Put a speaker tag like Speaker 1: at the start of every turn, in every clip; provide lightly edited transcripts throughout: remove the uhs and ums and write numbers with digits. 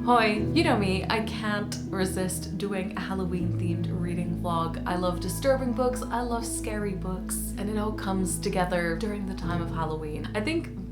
Speaker 1: Hoi, you know me, I can't resist doing a Halloween themed reading vlog. I love disturbing books, I love scary books, and it all comes together during the time of Halloween.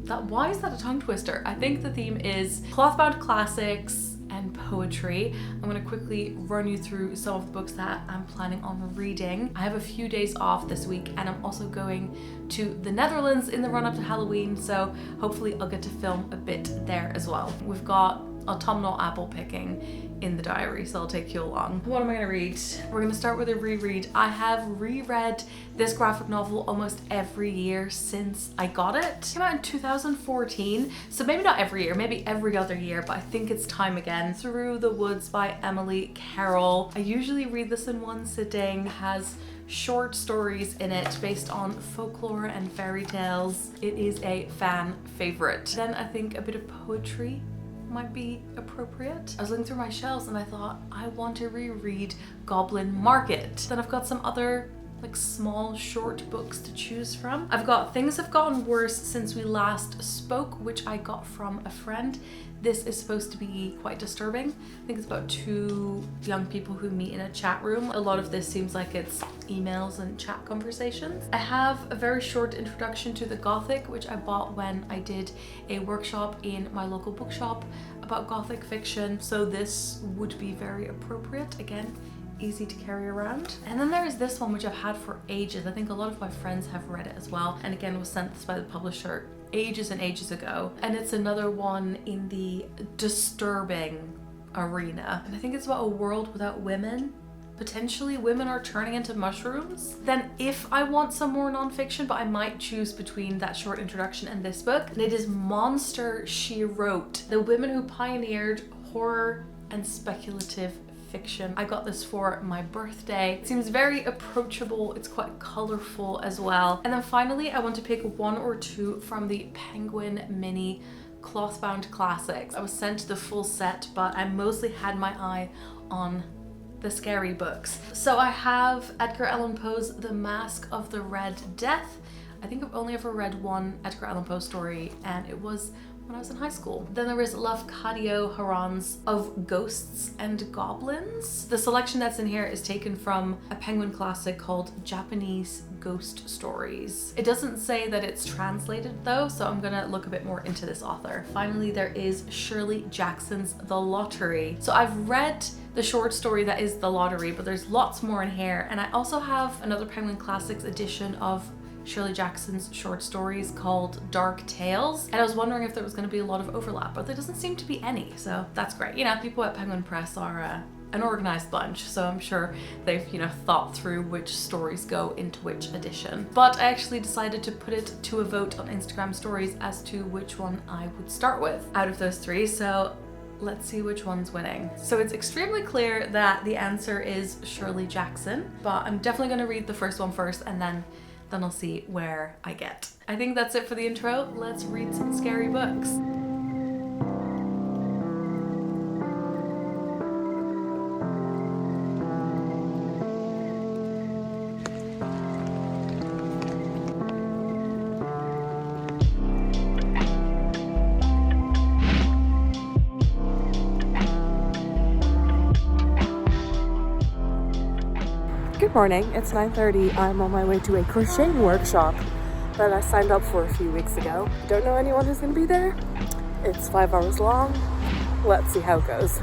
Speaker 1: Why is that a tongue twister? I think the theme is Clothbound Classics and poetry. I'm gonna quickly run you through some of the books that I'm planning on reading. I have a few days off this week and I'm also going to the Netherlands in the run up to Halloween, so hopefully I'll get to film a bit there as well. We've got autumnal apple picking in the diary, so I'll take you along. What am I gonna read? We're gonna start with a reread. I have reread this graphic novel almost every year since I got it. It came out in 2014, so maybe not every year, maybe every other year, but I think it's time again. Through the Woods by Emily Carroll. I usually read this in one sitting. It has short stories in it based on folklore and fairy tales. It is a fan favorite. Then I think a bit of poetry might be appropriate. I was looking through my shelves and I thought I want to reread Goblin Market. Then I've got some other like small short books to choose from. I've got Things Have Gotten Worse Since We Last Spoke, which I got from a friend. This is supposed to be quite disturbing. I think it's about two young people who meet in a chat room. A lot of this seems like it's emails and chat conversations. I have a very short introduction to the Gothic, which I bought when I did a workshop in my local bookshop about Gothic fiction. So this would be very appropriate. Again, easy to carry around. And then there is this one which I've had for ages. I think a lot of my friends have read it as well. And again, was sent this by the publisher ages and ages ago. And it's another one in the disturbing arena. And I think it's about a world without women. Potentially women are turning into mushrooms. Then if I want some more nonfiction, but I might choose between that short introduction and this book. And it is Monster, She Wrote, the women who pioneered horror and speculative fiction. I got this for my birthday. It seems very approachable. It's quite colorful as well. And then finally, I want to pick one or two from the Penguin Mini Clothbound Classics. I was sent the full set, but I mostly had my eye on the scary books. So I have Edgar Allan Poe's The Masque of the Red Death. I think I've only ever read one Edgar Allan Poe story, and it was when I was in high school. Then there is Lafcadio Hearn's Of Ghosts and Goblins. The selection that's in here is taken from a Penguin classic called Japanese Ghost Stories. It doesn't say that it's translated though, so I'm gonna look a bit more into this author. Finally, there is Shirley Jackson's The Lottery. So I've read the short story that is The Lottery, but there's lots more in here. And I also have another Penguin Classics edition of Shirley Jackson's short stories called Dark Tales, and I was wondering if there was going to be a lot of overlap, but there doesn't seem to be any, so that's great. You know, people at Penguin Press are an organized bunch, so I'm sure they've, thought through which stories go into which edition. But I actually decided to put it to a vote on Instagram stories as to which one I would start with out of those three, so let's see which one's winning. So it's extremely clear that the answer is Shirley Jackson, but I'm definitely going to read the first one first and then I'll see where I get. I think that's it for the intro. Let's read some scary books.
Speaker 2: Good morning, it's 9:30. I'm on my way to a crocheting workshop that I signed up for a few weeks ago. Don't know anyone who's going to be there. It's 5 hours long. Let's see how it goes.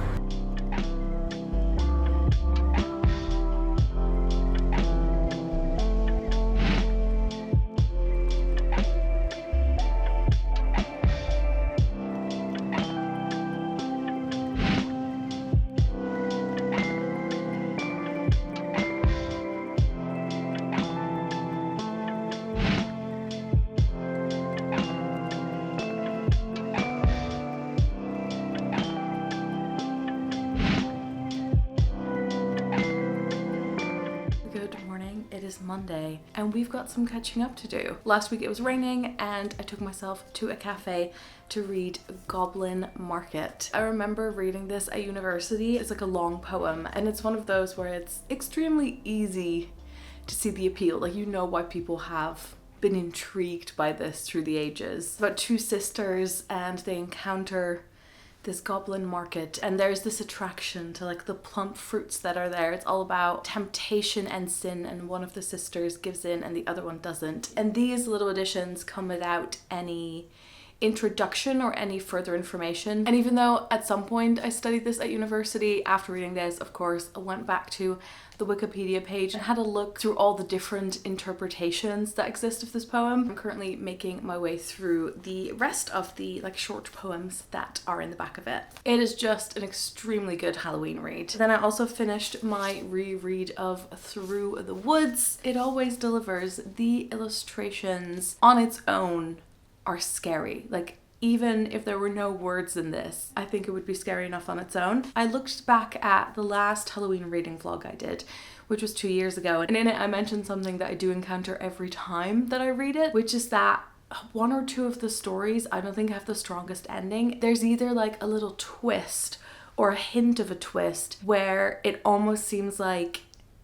Speaker 1: Monday and we've got some catching up to do. Last week it was raining and I took myself to a cafe to read Goblin Market. I remember reading this at university. It's like a long poem and it's one of those where it's extremely easy to see the appeal. Like, why people have been intrigued by this through the ages. It's about two sisters and they encounter this Goblin Market, and there's this attraction to like the plump fruits that are there. It's all about temptation and sin, and one of the sisters gives in and the other one doesn't. And these little editions come without any introduction or any further information. And even though at some point I studied this at university, after reading this, of course, I went back to the Wikipedia page and had a look through all the different interpretations that exist of this poem. I'm currently making my way through the rest of the like short poems that are in the back of it. It is just an extremely good Halloween read. Then I also finished my reread of Through the Woods. It always delivers. The illustrations on its own are scary. Like, even if there were no words in this, I think it would be scary enough on its own. I looked back at the last Halloween reading vlog I did, which was 2 years ago, and in it I mentioned something that I do encounter every time that I read it, which is that one or two of the stories I don't think have the strongest ending. There's either like a little twist or a hint of a twist where it almost seems like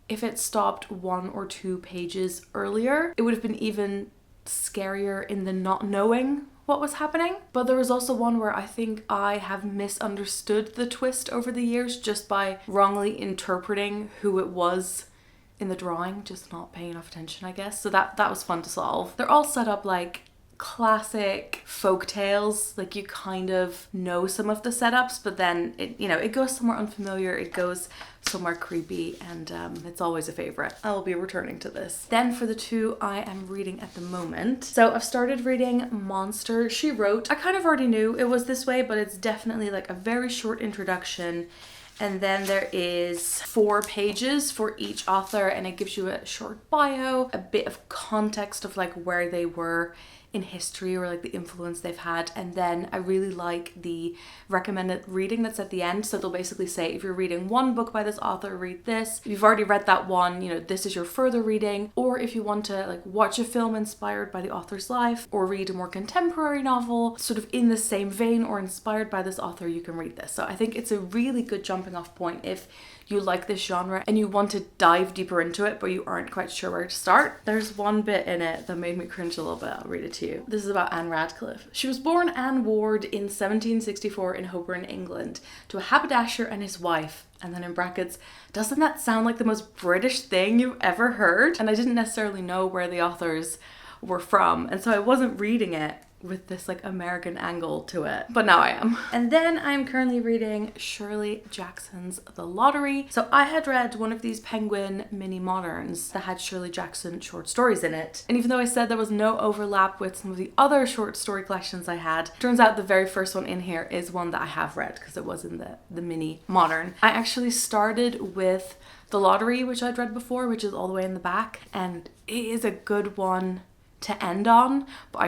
Speaker 1: if it stopped 1 or 2 pages earlier, it would have been even scarier in the not knowing what was happening. But there was also one where I think I have misunderstood the twist over the years just by wrongly interpreting who it was in the drawing, just not paying enough attention, I guess. So that was fun to solve. They're all set up like classic folk tales, like you kind of know some of the setups, but then it goes somewhere unfamiliar, it goes somewhere creepy, and it's always a favorite. I will be returning to this. Then for the 2 I am reading at the moment, so I've started reading Monster, She Wrote. I kind of already knew it was this way, but it's definitely like a very short introduction, and then there is 4 pages for each author, and it gives you a short bio, a bit of context of like where they were in history or like the influence they've had. And then I really like the recommended reading that's at the end. So they'll basically say, if you're reading one book by this author, read this. If you've already read that one, this is your further reading. Or if you want to like watch a film inspired by the author's life or read a more contemporary novel sort of in the same vein or inspired by this author, you can read this. So I think it's a really good jumping off point if you like this genre and you want to dive deeper into it but you aren't quite sure where to start. There's one bit in it that made me cringe a little bit. I'll read it to you. This is about Anne Radcliffe. She was born Anne Ward in 1764 in Holborn, England, to a haberdasher and his wife. And then in brackets, doesn't that sound like the most British thing you've ever heard? And I didn't necessarily know where the authors were from, and so I wasn't reading it with this like American angle to it, but now I am. And then I'm currently reading Shirley Jackson's The Lottery. So I had read one of these Penguin mini moderns that had Shirley Jackson short stories in it, and even though I said there was no overlap with some of the other short story collections I had, turns out the very first one in here is one that I have read because it was in the mini modern. I actually started with The Lottery, which I'd read before, which is all the way in the back, and it is a good one to end on, but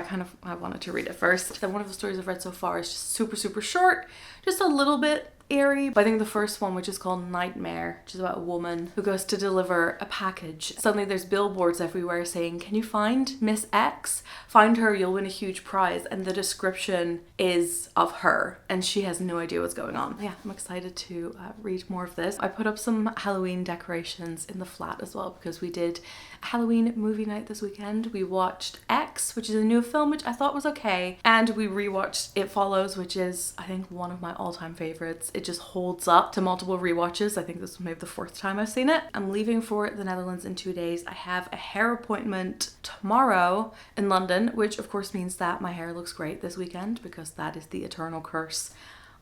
Speaker 1: I wanted to read it first. Then one of the stories I've read so far is just super, super short, just a little bit eerie. But I think the first one, which is called Nightmare, which is about a woman who goes to deliver a package. Suddenly there's billboards everywhere saying, can you find Miss X? Find her, you'll win a huge prize. And the description is of her and she has no idea what's going on. Yeah, I'm excited to read more of this. I put up some Halloween decorations in the flat as well because we did a Halloween movie night this weekend. We watched X, which is a new film, which I thought was okay. And we rewatched It Follows, which is, I think, one of my all-time favorites. It just holds up to multiple rewatches. I think this was maybe the 4th time I've seen it. I'm leaving for the Netherlands in 2 days. I have a hair appointment tomorrow in London, which of course means that my hair looks great this weekend because that is the eternal curse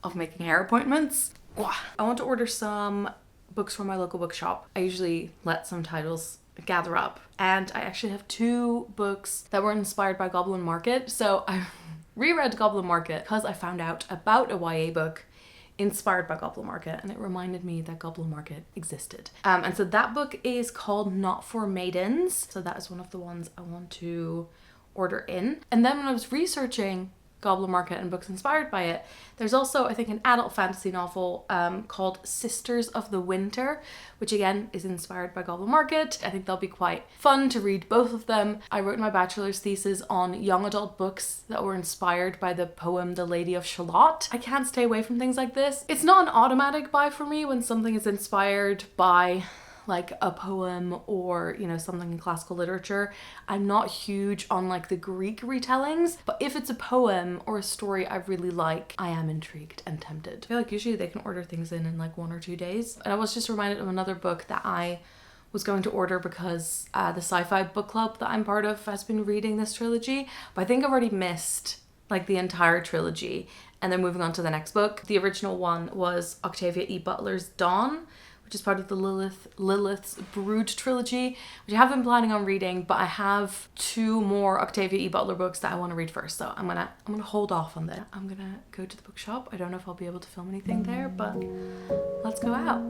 Speaker 1: of making hair appointments. I want to order some books from my local bookshop. I usually let some titles gather up, and I actually have 2 books that were inspired by Goblin Market. So I reread Goblin Market because I found out about a YA book inspired by Goblin Market, and it reminded me that Goblin Market existed. And so that book is called Not for Maidens. So that is one of the ones I want to order in. And then when I was researching Goblin Market and books inspired by it, there's also, I think, an adult fantasy novel called Sisters of the Winter, which again is inspired by Goblin Market. I think they'll be quite fun to read both of them. I wrote my bachelor's thesis on young adult books that were inspired by the poem The Lady of Shalott. I can't stay away from things like this. It's not an automatic buy for me when something is inspired by like a poem or, you know, something in classical literature. I'm not huge on like the Greek retellings, but if it's a poem or a story I really like, I am intrigued and tempted. I feel like usually they can order things in like 1 or 2 days. And I was just reminded of another book that I was going to order because the sci-fi book club that I'm part of has been reading this trilogy, but I think I've already missed like the entire trilogy and they're moving on to the next book. The original one was Octavia E. Butler's Dawn, which is part of the Lilith's Brood trilogy, which I have been planning on reading, but I have 2 more Octavia E. Butler books that I want to read first, so I'm gonna hold off on that. I'm gonna go to the bookshop. I don't know if I'll be able to film anything there, but let's go out.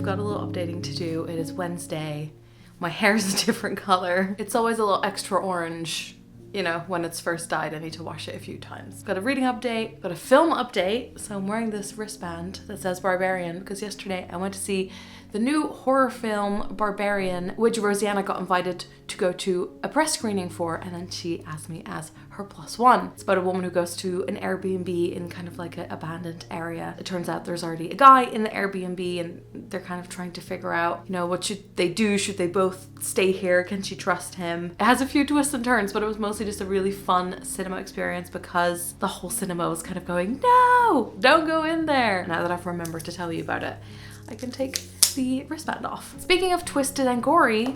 Speaker 1: Got a little updating to do. It is Wednesday. My hair is a different color. It's always a little extra orange, you know, when it's first dyed. I need to wash it a few times. Got a reading update, got a film update. So I'm wearing this wristband that says Barbarian because yesterday I went to see the new horror film Barbarian, which Rosianna got invited to go to a press screening for, and then she asked me as her +1. It's about a woman who goes to an Airbnb in kind of like an abandoned area. It turns out there's already a guy in the Airbnb and they're kind of trying to figure out, you know, what should they do? Should they both stay here? Can she trust him? It has a few twists and turns, but it was mostly just a really fun cinema experience because the whole cinema was kind of going, no, don't go in there. Now that I've remembered to tell you about it, I can take the wristband off. Speaking of twisted and gory,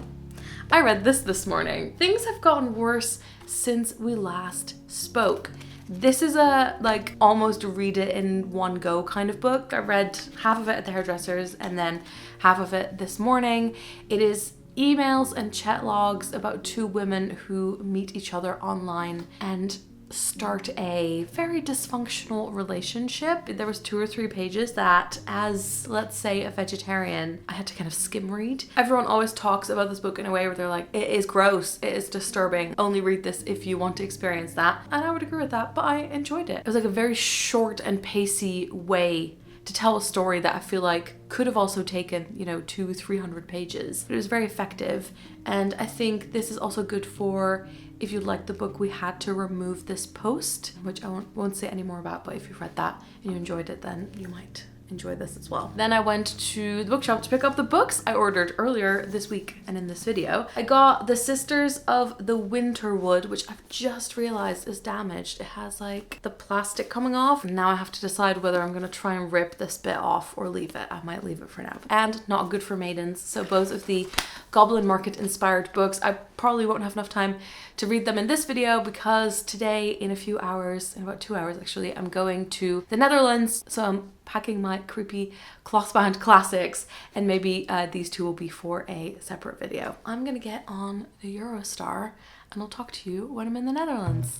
Speaker 1: I read this morning. Things have gotten worse since we last spoke. This is a like almost read it in one go kind of book. I read half of it at the hairdresser's and then half of it this morning. It is emails and chat logs about 2 women who meet each other online and start a very dysfunctional relationship. There was 2 or 3 pages that, as let's say a vegetarian, I had to kind of skim read. Everyone always talks about this book in a way where they're like, it is gross, it is disturbing, only read this if you want to experience that. And I would agree with that, but I enjoyed it. It was like a very short and pacey way to tell a story that I feel like could have also taken, you know, 200-300 pages. But it was very effective. And I think this is also good for, if you like the book We Had to Remove This Post, which I won't say any more about, but if you've read that and you enjoyed it, then you might enjoy this as well. Then I went to the bookshop to pick up the books I ordered earlier this week and in this video. I got The Sisters of the Winterwood, which I've just realized is damaged. It has like the plastic coming off. Now I have to decide whether I'm gonna try and rip this bit off or leave it. I might leave it for now. And Not Good for Maidens. So both of the Goblin Market-inspired books. I probably won't have enough time to read them in this video because today, in a few hours, in about 2 hours actually, I'm going to the Netherlands. So I'm packing my creepy Clothbound Classics, and maybe these 2 will be for a separate video. I'm gonna get on the Eurostar and I'll talk to you when I'm in the Netherlands.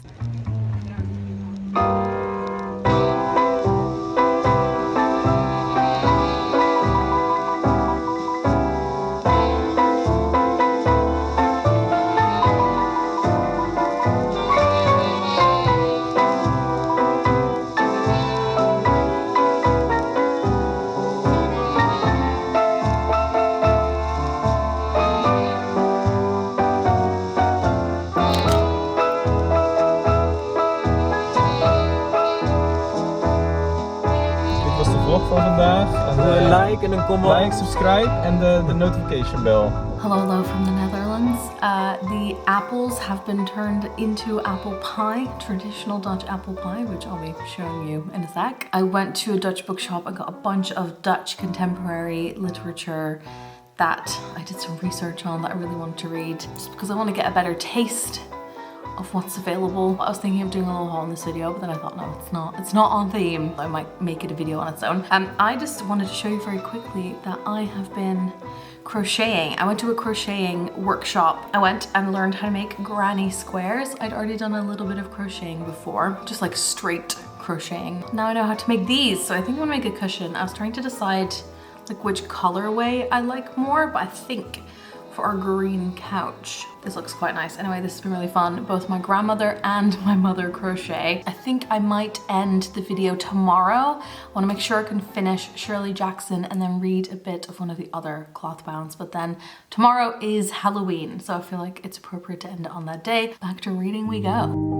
Speaker 3: Van vandaag. Like en een comment. Like, subscribe en de notification bell.
Speaker 1: Hello from the Netherlands. The apples have been turned into apple pie, traditional Dutch apple pie, which I'll be showing you in a sec. I went to a Dutch bookshop and got a bunch of Dutch contemporary literature that I did some research on that I really wanted to read, just because I want to get a better taste of what's available. I was thinking of doing a little haul in this video, but then I thought, no, it's not on theme. I might make it a video on its own. I just wanted to show you very quickly that I have been crocheting. I went to a crocheting workshop. I went and learned how to make granny squares. I'd already done a little bit of crocheting before, just like straight crocheting. Now I know how to make these, so I think I'm gonna make a cushion. I was trying to decide like which colorway I like more, but I think for our green couch, this looks quite nice. Anyway, this has been really fun. Both my grandmother and my mother crochet. I think I might end the video tomorrow. I wanna make sure I can finish Shirley Jackson and then read a bit of one of the other Clothbounds. But then tomorrow is Halloween, so I feel like it's appropriate to end it on that day. Back to reading we go.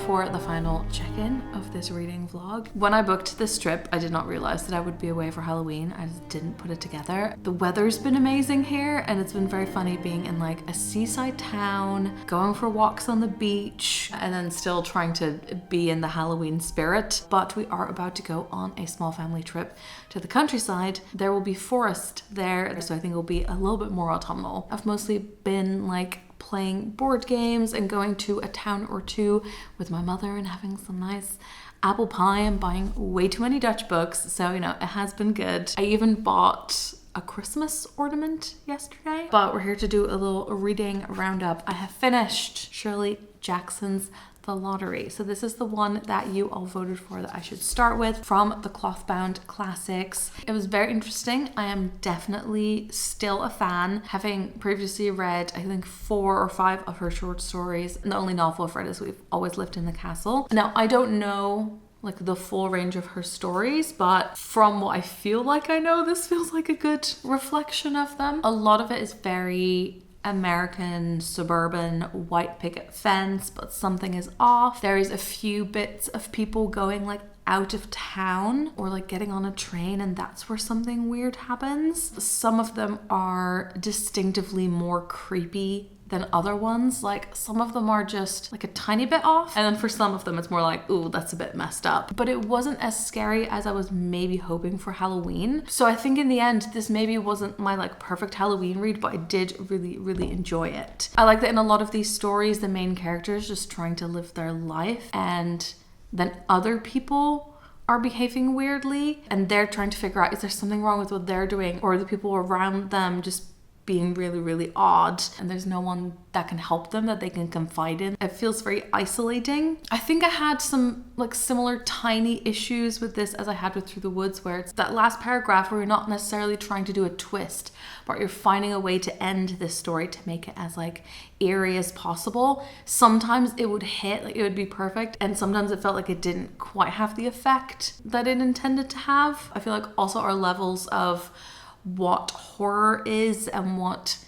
Speaker 1: For the final check-in of this reading vlog. When I booked this trip, I did not realize that I would be away for Halloween. I just didn't put it together. The weather's been amazing here, and it's been very funny being in like a seaside town, going for walks on the beach, and then still trying to be in the Halloween spirit. But we are about to go on a small family trip to the countryside. There will be forest there, so I think it'll be a little bit more autumnal. I've mostly been like playing board games and going to a town or two with my mother and having some nice apple pie and buying way too many Dutch books. So, you know, it has been good. I even bought a Christmas ornament yesterday, but we're here to do a little reading roundup. I have finished Shirley Jackson's The Lottery. So this is the one that you all voted for that I should start with from the Clothbound Classics. It was very interesting. I am definitely still a fan, having previously read I think 4 or 5 of her short stories, and the only novel I've read is We've Always Lived in the Castle. Now I don't know like the full range of her stories, but from what I feel like I know, this feels like a good reflection of them. A lot of it is very American, suburban, white picket fence, but something is off. There is a few bits of people going like out of town or like getting on a train, and that's where something weird happens. Some of them are distinctively more creepy than other ones. Like some of them are just like a tiny bit off, and then for some of them it's more like, ooh, that's a bit messed up. But it wasn't as scary as I was maybe hoping for Halloween. So I think in the end this maybe wasn't my like perfect Halloween read, but I did really enjoy it. I like that in a lot of these stories the main character is just trying to live their life, and then other people are behaving weirdly and they're trying to figure out, is there something wrong with what they're doing, or the people around them just being really odd, and there's no one that can help them, that they can confide in. It feels very isolating. I think I had some like similar tiny issues with this as I had with Through the Woods, where it's that last paragraph where you're not necessarily trying to do a twist, but you're finding a way to end this story to make it as like eerie as possible. Sometimes it would hit, like it would be perfect, and sometimes it felt like it didn't quite have the effect that it intended to have. I feel like also our levels of what horror is and what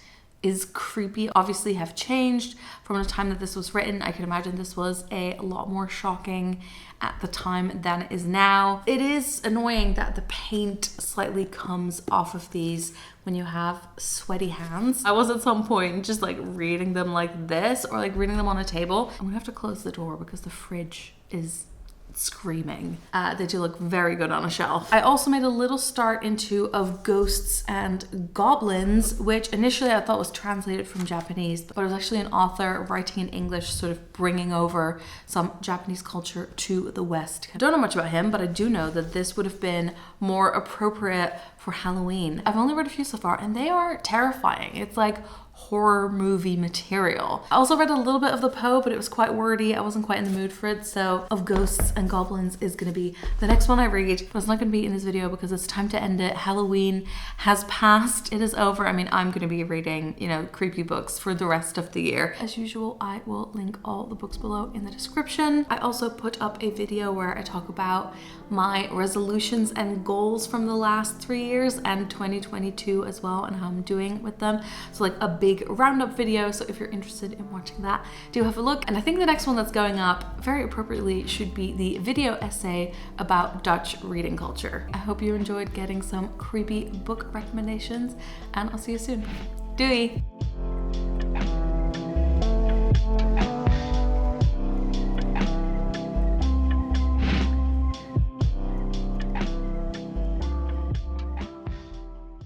Speaker 1: is creepy obviously have changed from the time that this was written. I can imagine this was a lot more shocking at the time than it is now. It is annoying that the paint slightly comes off of these when you have sweaty hands. I was at some point just like reading them like this, or like reading them on a table. I'm gonna have to close the door because the fridge is screaming. They do look very good on a shelf. I also made a little start into Of Ghosts and Goblins, which initially I thought was translated from Japanese, but it was actually an author writing in English, sort of bringing over some Japanese culture to the West. I don't know much about him, but I do know that this would have been more appropriate for Halloween. I've only read a few so far, and they are terrifying. It's like horror movie material. I also read a little bit of the Poe, but it was quite wordy. I wasn't quite in the mood for it, so Of Ghosts and Goblins is gonna be the next one I read, but it's not gonna be in this video because it's time to end it. Halloween has passed. It is over. I mean, I'm gonna be reading, you know, creepy books for the rest of the year. As usual, I will link all the books below in the description. I also put up a video where I talk about my resolutions and goals from the last 3 years and 2022 as well, and how I'm doing with them. So like a big roundup video, so if you're interested in watching that, do have a look. And I think the next one that's going up very appropriately should be the video essay about Dutch reading culture. I hope you enjoyed getting some creepy book recommendations, and I'll see you soon. Doei!